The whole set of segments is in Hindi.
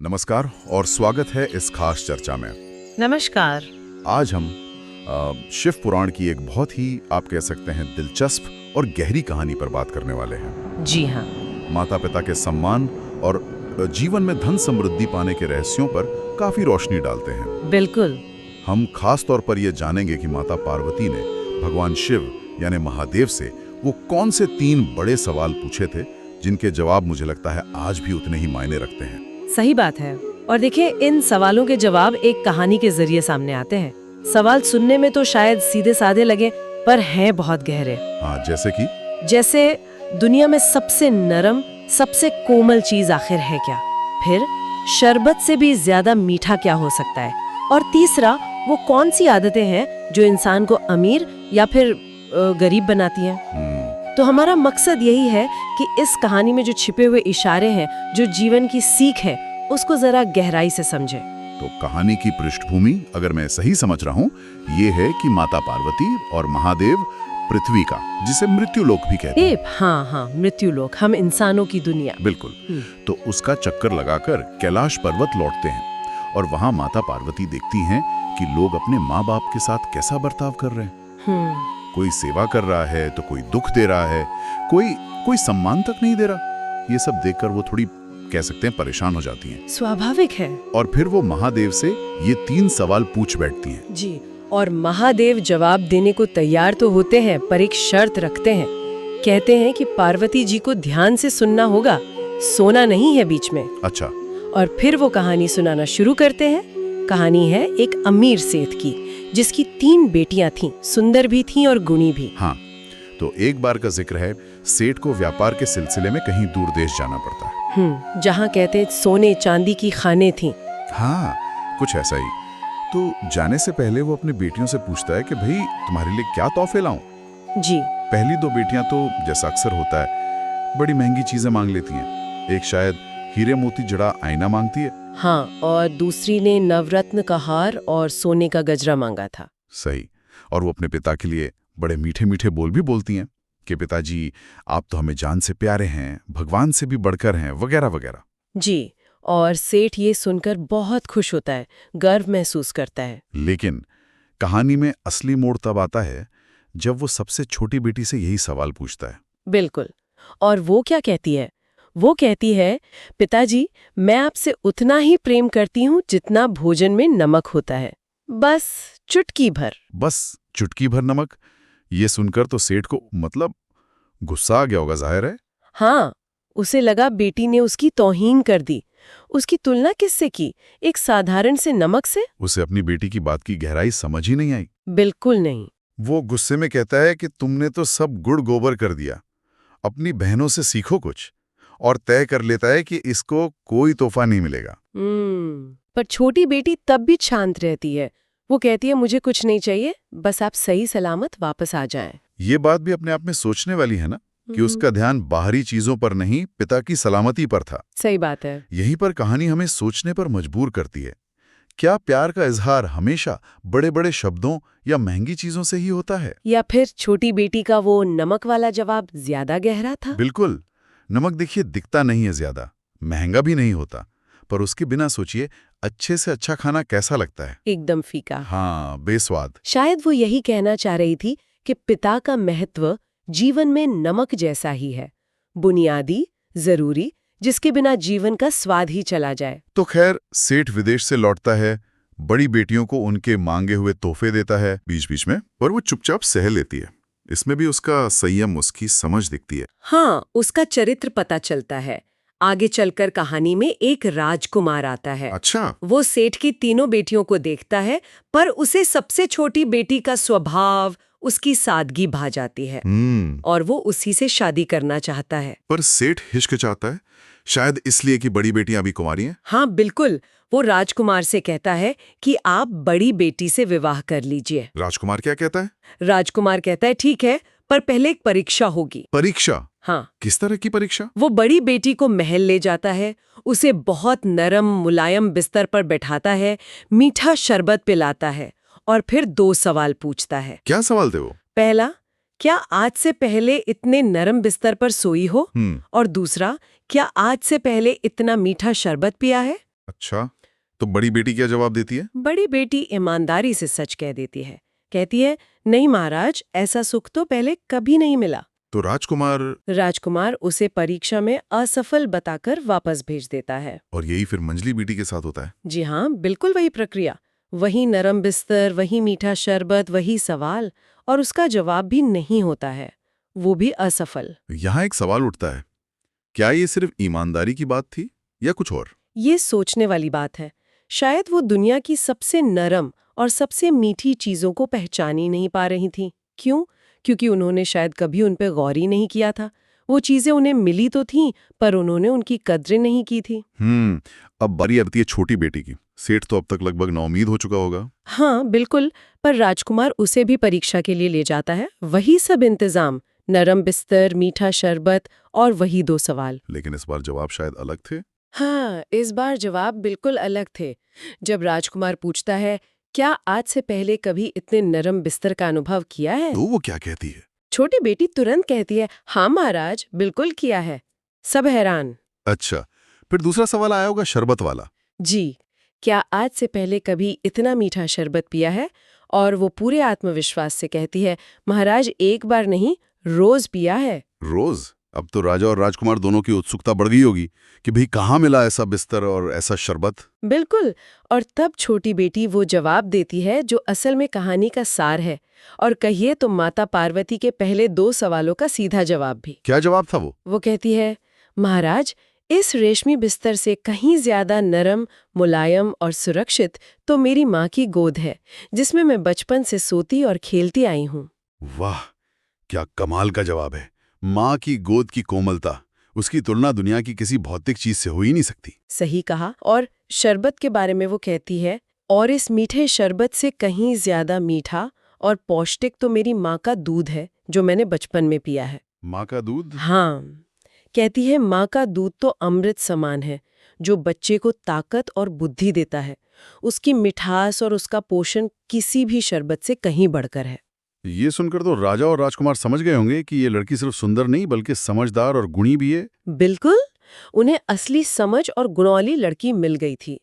नमस्कार और स्वागत है इस खास चर्चा में। नमस्कार। आज हम शिव पुराण की एक बहुत ही, आप कह सकते हैं, दिलचस्प और गहरी कहानी पर बात करने वाले हैं। जी हाँ। माता पिता के सम्मान और जीवन में धन समृद्धि पाने के रहस्यों पर काफी रोशनी डालते हैं। बिल्कुल। हम खास तौर पर यह जानेंगे कि माता पार्वती ने भगवान शिव यानी महादेव से वो कौन से 3 बड़े सवाल पूछे थे जिनके जवाब मुझे लगता है आज भी उतने ही मायने रखते हैं। सही बात है। और देखिए, इन सवालों के जवाब एक कहानी के जरिए सामने आते हैं। सवाल सुनने में तो शायद सीधे साधे लगे, पर हैं बहुत गहरे। हाँ, जैसे दुनिया में सबसे नरम, सबसे कोमल चीज आखिर है क्या? फिर शरबत से भी ज्यादा मीठा क्या हो सकता है? और तीसरा, वो कौन सी आदतें हैं जो इंसान को अमीर या फिर गरीब बनाती हैं? तो हमारा मकसद यही है कि इस कहानी में जो छिपे हुए इशारे हैं, जो जीवन की सीख है, उसको जरा गहराई से समझें। तो कहानी की पृष्ठभूमि, अगर मैं सही समझ रहा हूँ, ये है कि माता पार्वती और महादेव पृथ्वी का, जिसे मृत्युलोक भी कहते हैं। हाँ, मृत्युलोक, हम इंसानों की दुनिया। बिल्कुल। तो उसका चक्कर लगाकर कैलाश पर्वत लौटते हैं और वहाँ माता पार्वती देखती हैं कि लोग अपने माँ बाप के साथ कैसा बर्ताव कर रहे हैं। कोई सेवा कर रहा है तो कोई दुख दे रहा है, कोई सम्मान तक नहीं दे रहा। ये सब देखकर वो थोड़ी, कह सकते हैं, परेशान हो जाती हैं। स्वाभाविक है। और फिर वो महादेव से ये 3 सवाल पूछ बैठती हैं। जी, और महादेव जवाब देने को तैयार तो होते हैं, पर एक शर्त रखते हैं। कहते हैं कि पार्वती जी को ध्यान से सुनना होगा, सोना नहीं है बीच में। अच्छा। और फिर वो कहानी सुनाना शुरू करते हैं। कहानी है एक अमीर सेठ की, जिसकी 3 बेटियां थीं, सुंदर भी थीं और गुणी भी। हाँ, तो एक बार का जिक्र है, सेठ को व्यापार के सिलसिले में कहीं दूर देश जाना पड़ता है। जहाँ कहते हैं सोने चांदी की खानें थीं। हाँ, कुछ ऐसा ही। तो जाने से पहले वो अपनी बेटियों से पूछता है कि भाई, तुम्हारे लिए क्या तोहफे लाऊं? जी। पहली 2 बेटियां तो, जैसा अक्सर होता है, बड़ी महंगी चीजें मांग लेती हैं। एक शायद हीरे मोती जड़ा आईना मांगती है। हाँ, और दूसरी ने नवरत्न का हार और सोने का गजरा मांगा था। सही। और वो अपने पिता के लिए बड़े मीठे मीठे बोल भी बोलती हैं कि पिताजी, आप तो हमें जान से प्यारे हैं, भगवान से भी बढ़कर हैं, वगैरह वगैरह। जी, और सेठ ये सुनकर बहुत खुश होता है, गर्व महसूस करता है। लेकिन कहानी में असली मोड़ तब आता है जब वो सबसे छोटी बेटी से यही सवाल पूछता है। बिल्कुल। और वो क्या कहती है? वो कहती है, पिताजी, मैं आपसे उतना ही प्रेम करती हूँ जितना भोजन में नमक होता है, बस चुटकी भर। बस चुटकी भर नमक? ये सुनकर तो सेठ को गुस्सा आ गया होगा, जाहिर है। हाँ, उसे लगा बेटी ने उसकी तौहीन कर दी। उसकी तुलना किससे की? एक साधारण से नमक से? उसे अपनी बेटी की बात की गहराई समझ ही नहीं आई। बिल्कुल नहीं। वो गुस्से में कहता है कि तुमने तो सब गुड़ गोबर कर दिया, अपनी बहनों से सीखो कुछ। और तय कर लेता है कि इसको कोई तोहफा नहीं मिलेगा। पर छोटी बेटी तब भी शांत रहती है। वो कहती है, मुझे कुछ नहीं चाहिए, बस आप सही सलामत वापस आ जाएं। ये बात भी अपने आप में सोचने वाली है ना, कि उसका ध्यान बाहरी चीजों पर नहीं, पिता की सलामती पर था। सही बात है। यहीं पर कहानी हमें सोचने पर मजबूर करती है। क्या प्यार का इजहार हमेशा बड़े बड़े शब्दों या महंगी चीजों से ही होता है? या फिर छोटी बेटी का वो नमक वाला जवाब ज्यादा गहरा था? बिल्कुल। नमक देखिए दिखता नहीं है ज्यादा, महंगा भी नहीं होता, पर उसके बिना सोचिए अच्छे से अच्छा खाना कैसा लगता है? एकदम फीका। हाँ, बेस्वाद। शायद वो यही कहना चाह रही थी कि पिता का महत्व जीवन में नमक जैसा ही है, बुनियादी, जरूरी, जिसके बिना जीवन का स्वाद ही चला जाए। तो खैर, सेठ विदेश से लौटता है, बड़ी बेटियों को उनके मांगे हुए तोहफे देता है बीच बीच में, पर वो चुपचाप सह लेती है। इसमें भी उसका संयम, उसकी समझ दिखती है। हाँ, उसका चरित्र पता चलता है। आगे चलकर कहानी में एक राजकुमार आता है। अच्छा। वो सेठ की 3 बेटियों को देखता है, पर उसे सबसे छोटी बेटी का स्वभाव, उसकी सादगी भा जाती है और वो उसी से शादी करना चाहता है। पर सेठ हिचकिचाता है, शायद इसलिए कि बड़ी बेटियां अभी कुंवारी हैं। हाँ, बिल्कुल। वो राजकुमार से कहता है कि आप बड़ी बेटी से विवाह कर लीजिए। राजकुमार क्या कहता है? राजकुमार कहता है, ठीक है, पर पहले एक परीक्षा होगी। परीक्षा? हाँ। किस तरह की परीक्षा? वो बड़ी बेटी को महल ले जाता है, उसे बहुत नरम मुलायम बिस्तर पर बैठाता है, मीठा शरबत पिलाता है और फिर 2 सवाल पूछता है। क्या सवाल थे वो? पहला, क्या आज से पहले इतने नरम बिस्तर पर सोई हो? और दूसरा, क्या आज से पहले इतना मीठा शरबत पिया है? अच्छा, तो बड़ी बेटी क्या जवाब देती है? बड़ी बेटी ईमानदारी से सच कह देती है। कहती है, नहीं महाराज, ऐसा सुख तो पहले कभी नहीं मिला। तो राजकुमार, राजकुमार उसे परीक्षा में असफल बताकर वापस भेज देता है। और यही फिर मंजली बेटी के साथ होता है? जी हाँ, बिल्कुल वही प्रक्रिया। वही नरम बिस्तर, वही मीठा शरबत, वही सवाल, और उसका जवाब भी नहीं होता है, वो भी असफल। यहाँ एक सवाल उठता है, क्या ये सिर्फ ईमानदारी की बात थी या कुछ और? ये सोचने वाली बात है। शायद वो दुनिया की सबसे नरम और सबसे मीठी चीजों को पहचान ही नहीं पा रही थी। क्यों? क्योंकि उन्होंने शायद कभी उन पे गौर ही नहीं किया था। वो चीजें उन्हें मिली तो थीं, पर उन्होंने उनकी कद्रें नहीं की थी। अब बारी आती है छोटी बेटी की। सेठ तो अब तक लगभग नाउम्मीद हो चुका होगा। हाँ बिल्कुल, पर राजकुमार उसे भी परीक्षा के लिए ले जाता है। वही सब इंतजाम, नरम बिस्तर, मीठा शरबत और वही 2 सवाल। लेकिन इस बार जवाब शायद अलग थे। हाँ, इस बार जवाब बिल्कुल अलग थे। जब राजकुमार पूछता है, क्या आज से पहले कभी इतने नरम बिस्तर का अनुभव किया है? तो वो क्या कहती है? छोटी बेटी तुरंत कहती है, हाँ महाराज, बिल्कुल किया है। सब हैरान। अच्छा, फिर दूसरा सवाल आया होगा शरबत वाला। जी, क्या आज से पहले कभी इतना मीठा शरबत पिया है? और वो पूरे आत्मविश्वास से कहती है, महाराज, एक बार नहीं, रोज पिया है। रोज? अब तो राजा और राजकुमार दोनों की उत्सुकता बढ़ गई होगी कि भाई कहाँ मिला ऐसा बिस्तर और ऐसा शरबत। बिल्कुल, और तब छोटी बेटी वो जवाब देती है जो असल में कहानी का सार है, और कहिए तो माता पार्वती के पहले 2 सवालों का सीधा जवाब भी। क्या जवाब था वो? वो कहती है, महाराज, इस रेशमी बिस्तर से कहीं ज्यादा नरम, मुलायम और सुरक्षित तो मेरी माँ की गोद है, जिसमें मैं बचपन से सोती और खेलती आई हूँ। वाह, क्या कमाल का जवाब है। माँ की गोद की कोमलता, उसकी तुलना दुनिया की किसी भौतिक चीज से हो ही नहीं सकती। सही कहा। और शरबत के बारे में वो कहती है, और इस मीठे शरबत से कहीं ज्यादा मीठा और पौष्टिक तो मेरी माँ का दूध है, जो मैंने बचपन में पिया है। माँ का दूध? हाँ, कहती है, माँ का दूध तो अमृत समान है, जो बच्चे को ताकत और बुद्धि देता है। उसकी मिठास और उसका पोषण किसी भी शरबत से कहीं बढ़कर है। ये सुनकर तो राजा और राजकुमार समझ गए होंगे कि ये लड़की सिर्फ सुंदर नहीं बल्कि समझदार और गुणी भी है। बिल्कुल, उन्हें असली समझ और गुणवाली लड़की मिल गई थी।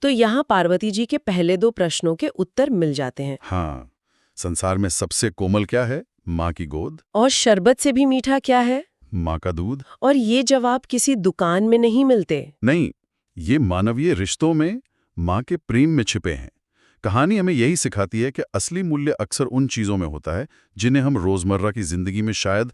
तो यहाँ पार्वती जी के पहले 2 प्रश्नों के उत्तर मिल जाते हैं। हाँ, संसार में सबसे कोमल क्या है? माँ की गोद। और शरबत से भी मीठा क्या है? माँ का दूध। और ये जवाब किसी दुकान में नहीं मिलते। नहीं, ये मानवीय रिश्तों में माँ के प्रेम में छिपे हैं। कहानी हमें यही सिखाती है कि असली मूल्य अक्सर उन चीज़ों में होता है जिन्हें हम रोज़मर्रा की ज़िंदगी में शायद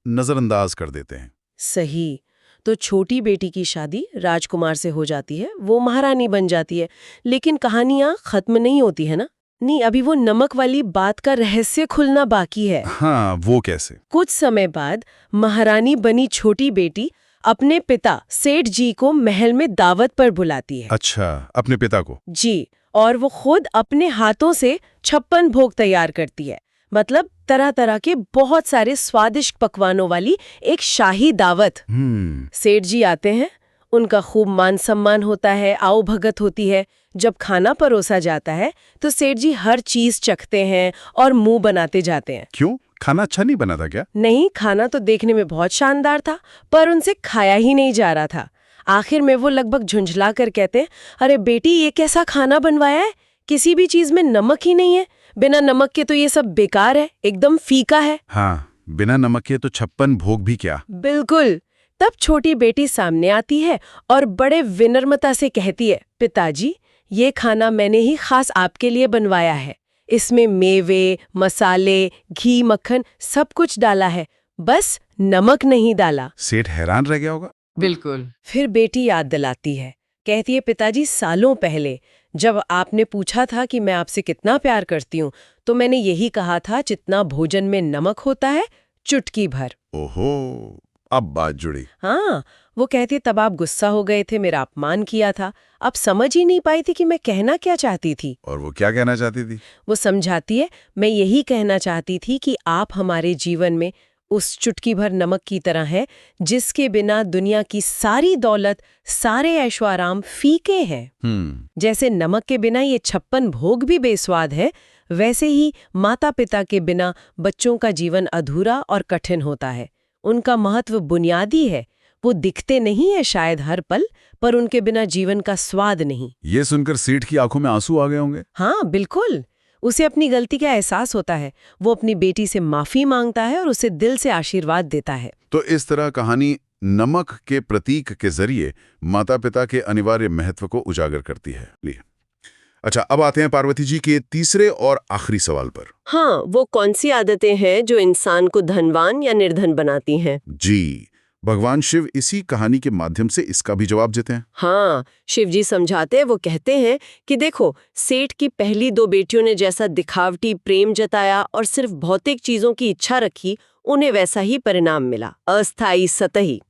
नज़रअंदाज कर देते हैं। सही। तो छोटी बेटी की शादी राजकुमार से हो जाती है, वो महारानी बन जाती है। लेकिन कहानियाँ खत्म नहीं होती है ना? नहीं, अभी वो नमक वाली बात का रहस्य खुलना बाकी है। हाँ, वो कैसे? कुछ समय बाद महारानी बनी छोटी बेटी अपने पिता सेठ जी को महल में दावत पर बुलाती है। अच्छा, अपने पिता को? जी, और वो खुद अपने हाथों से 56 भोग तैयार करती है। मतलब तरह तरह के बहुत सारे स्वादिष्ट पकवानों वाली एक शाही दावत। सेठ जी आते हैं, उनका खूब मान सम्मान होता है, आओ भगत होती है। जब खाना परोसा जाता है तो सेठ जी हर चीज चखते हैं और मुंह बनाते जाते हैं। क्यों? खाना अच्छा नहीं बना था क्या? नहीं, खाना तो देखने में बहुत शानदार था, पर उनसे खाया ही नहीं जा रहा था। आखिर में वो लगभग झुंझला कर कहते हैं, अरे बेटी, ये कैसा खाना बनवाया है? किसी भी चीज में नमक ही नहीं है। बिना नमक के तो ये सब बेकार है, एकदम फीका है। हाँ, बिना नमक के तो 56 भोग भी क्या। बिल्कुल। तब छोटी बेटी सामने आती है और बड़े विनम्रता से कहती है, पिताजी, ये खाना मैंने ही खास आपके लिए बनवाया है। इसमें मेवे, मसाले, घी, मक्खन सब कुछ डाला है, बस नमक नहीं डाला। सेठ हैरान रह गया होगा। बिल्कुल। फिर बेटी याद दिलाती है, कहती है, पिताजी, सालों पहले जब आपने पूछा था कि मैं आपसे कितना प्यार करती हूँ, तो मैंने यही कहा था, जितना भोजन में नमक होता है, चुटकी भर। ओहो, अब बात जुड़ी। हाँ, वो कहती है, तब आप गुस्सा हो गए थे, मेरा अपमान किया था, आप समझ ही नहीं पाई थी कि मैं कहना क्या चाहती थी। और वो क्या कहना चाहती थी? वो समझाती है, मैं यही कहना चाहती थी कि आप हमारे जीवन में उस चुटकी भर नमक की तरह है, जिसके बिना दुनिया की सारी दौलत, सारे ऐशो आराम फीके हैं। जैसे नमक के बिना ये 56 भोग भी बेस्वाद है, वैसे ही माता पिता के बिना बच्चों का जीवन अधूरा और कठिन होता है। उनका महत्व बुनियादी है, वो दिखते नहीं है शायद हर पल, पर उनके बिना जीवन का स्वाद नहीं। ये सुनकर सेठ की आंखों में आंसू आ गए होंगे। हाँ बिल्कुल, उसे अपनी गलती का एहसास होता है। वो अपनी बेटी से माफी मांगता है और उसे दिल से आशीर्वाद देता है। तो इस तरह कहानी नमक के प्रतीक के जरिए माता पिता के अनिवार्य महत्व को उजागर करती है। अच्छा, अब आते हैं पार्वती जी के तीसरे और आखिरी सवाल पर। हाँ, वो कौन सी आदतें हैं जो इंसान को धनवान या निर्धन बनाती हैं? जी, भगवान शिव इसी कहानी के माध्यम से इसका भी जवाब देते हैं। हाँ, शिव जी समझाते हैं। वो कहते हैं कि देखो, सेठ की पहली 2 बेटियों ने जैसा दिखावटी प्रेम जताया और सिर्फ भौतिक चीजों की इच्छा रखी, उन्हें वैसा ही परिणाम मिला, अस्थायी, सतही।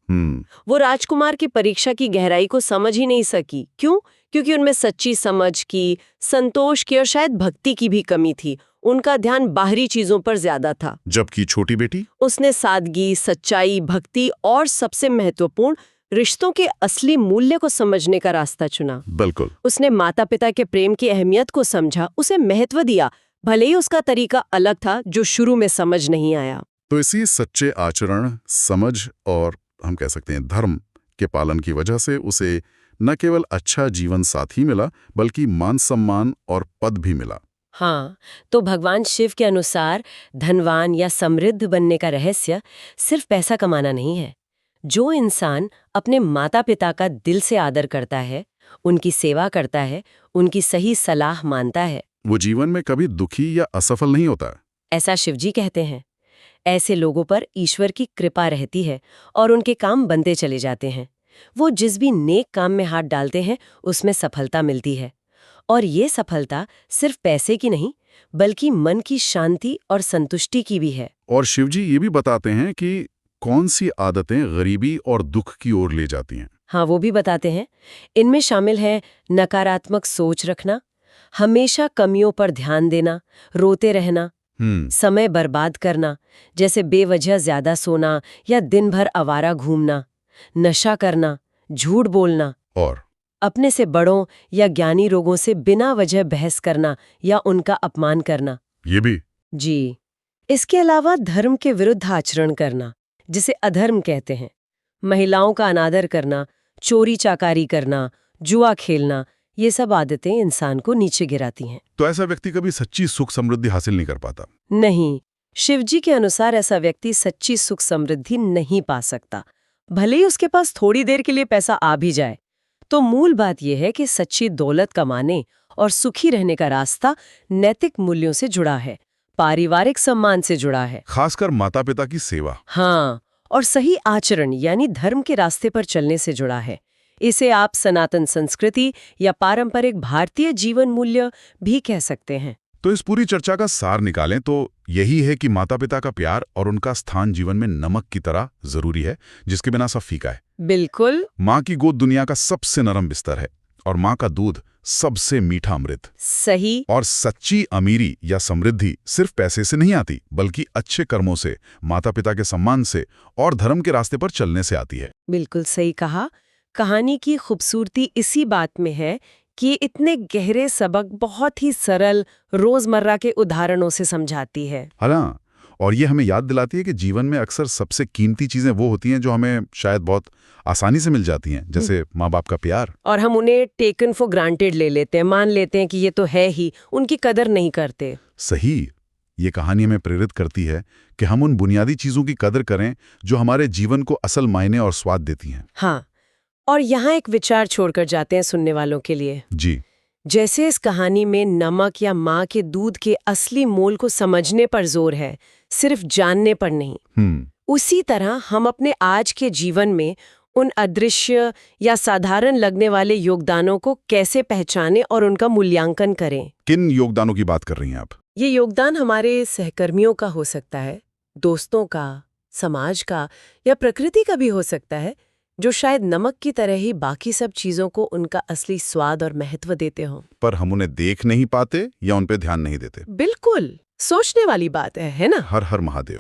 वो राजकुमार की परीक्षा की गहराई को समझ ही नहीं सकी। क्यों? क्योंकि उनमें सच्ची समझ की, संतोष की और शायद भक्ति की भी कमी थी। उनका ध्यान बाहरी चीजों पर ज्यादा था। जबकि छोटी बेटी, उसने सादगी, सच्चाई, भक्ति और सबसे महत्वपूर्ण रिश्तों के असली मूल्य को समझने का रास्ता चुना। बिल्कुल। उसने माता पिता के प्रेम की अहमियत को समझा, उसे महत्व दिया, भले ही उसका तरीका अलग था जो शुरू में समझ नहीं आया। तो इसी सच्चे आचरण, समझ और हम कह सकते हैं धर्म के पालन की वजह से उसे न केवल अच्छा जीवन साथी मिला, बल्कि मान सम्मान और पद भी मिला। हाँ, तो भगवान शिव के अनुसार धनवान या समृद्ध बनने का रहस्य सिर्फ पैसा कमाना नहीं है। जो इंसान अपने माता पिता का दिल से आदर करता है, उनकी सेवा करता है, उनकी सही सलाह मानता है, वो जीवन में कभी दुखी या असफल नहीं होता। ऐसा शिवजी कहते हैं। ऐसे लोगों पर ईश्वर की कृपा रहती है और उनके काम बनते चले जाते हैं। वो जिस भी नेक काम में हाथ डालते हैं, उसमें सफलता मिलती है। और ये सफलता सिर्फ पैसे की नहीं, बल्कि मन की शांति और संतुष्टि की भी है। और शिवजी ये भी बताते हैं कि कौन सी आदतें गरीबी और दुख की ओर ले जाती हैं। हाँ, वो भी बताते हैं। इनमें शामिल है नकारात्मक सोच रखना, हमेशा कमियों पर ध्यान देना, रोते रहना, समय बर्बाद करना, जैसे बेवजह ज्यादा सोना या दिन भर आवारा घूमना, नशा करना, झूठ बोलना, और अपने से बड़ों या ज्ञानी लोगों से बिना वजह बहस करना या उनका अपमान करना। ये भी जी, इसके अलावा धर्म के विरुद्ध आचरण करना, जिसे अधर्म कहते हैं, महिलाओं का अनादर करना, चोरी चाकारी करना, जुआ खेलना, ये सब आदतें इंसान को नीचे गिराती हैं। तो ऐसा व्यक्ति कभी सच्ची सुख समृद्धि हासिल नहीं कर पाता। नहीं, शिवजी के अनुसार ऐसा व्यक्ति सच्ची सुख समृद्धि नहीं पा सकता, भले ही उसके पास थोड़ी देर के लिए पैसा आ भी जाए। तो मूल बात यह है कि सच्ची दौलत कमाने और सुखी रहने का रास्ता नैतिक मूल्यों से जुड़ा है, पारिवारिक सम्मान से जुड़ा है, खासकर माता पिता की सेवा। हाँ, और सही आचरण यानी धर्म के रास्ते पर चलने से जुड़ा है। इसे आप सनातन संस्कृति या पारंपरिक भारतीय जीवन मूल्य भी कह सकते हैं। तो इस पूरी चर्चा का सार निकालें तो यही है कि माता पिता का प्यार और उनका स्थान जीवन में नमक की तरह जरूरी है, जिसके बिना सब फीका है। बिल्कुल। माँ की गोद दुनिया का सबसे नरम बिस्तर है और माँ का दूध सबसे मीठा अमृत। सही। और सच्ची अमीरी या समृद्धि सिर्फ पैसे से नहीं आती, बल्कि अच्छे कर्मों से, माता पिता के सम्मान से और धर्म के रास्ते पर चलने से आती है। बिल्कुल सही कहा। कहानी की खूबसूरती इसी बात में है कि इतने गहरे सबक बहुत ही सरल रोजमर्रा के उदाहरणों से समझाती है। हाँ, और ये हमें याद दिलाती है कि जीवन में अक्सर सबसे कीमती चीजें वो होती हैं जो हमें शायद बहुत आसानी से मिल जाती हैं, जैसे माँ बाप का प्यार। और हम उन्हें टेकन फॉर ग्रांटेड ले लेते हैं, मान लेते हैं कि ये तो है ही, उनकी कदर नहीं करते। सही। ये कहानी हमें प्रेरित करती है कि हम उन बुनियादी चीजों की कदर करें जो हमारे जीवन को असल मायने और स्वाद देती हैं। हाँ, और यहाँ एक विचार छोड़कर जाते हैं सुनने वालों के लिए। जी। जैसे इस कहानी में नमक या माँ के दूध के असली मोल को समझने पर जोर है, सिर्फ जानने पर नहीं। उसी तरह हम अपने आज के जीवन में उन अदृश्य या साधारण लगने वाले योगदानों को कैसे पहचानें और उनका मूल्यांकन करें। किन योगदानों की बात कर रही हैं आप? ये योगदान हमारे सहकर्मियों का हो सकता है, दोस्तों का, समाज का या प्रकृति का भी हो सकता है, जो शायद नमक की तरह ही बाकी सब चीजों को उनका असली स्वाद और महत्व देते हों, पर हम उन्हें देख नहीं पाते या उन पे ध्यान नहीं देते। बिल्कुल सोचने वाली बात है ना? हर हर महादेव।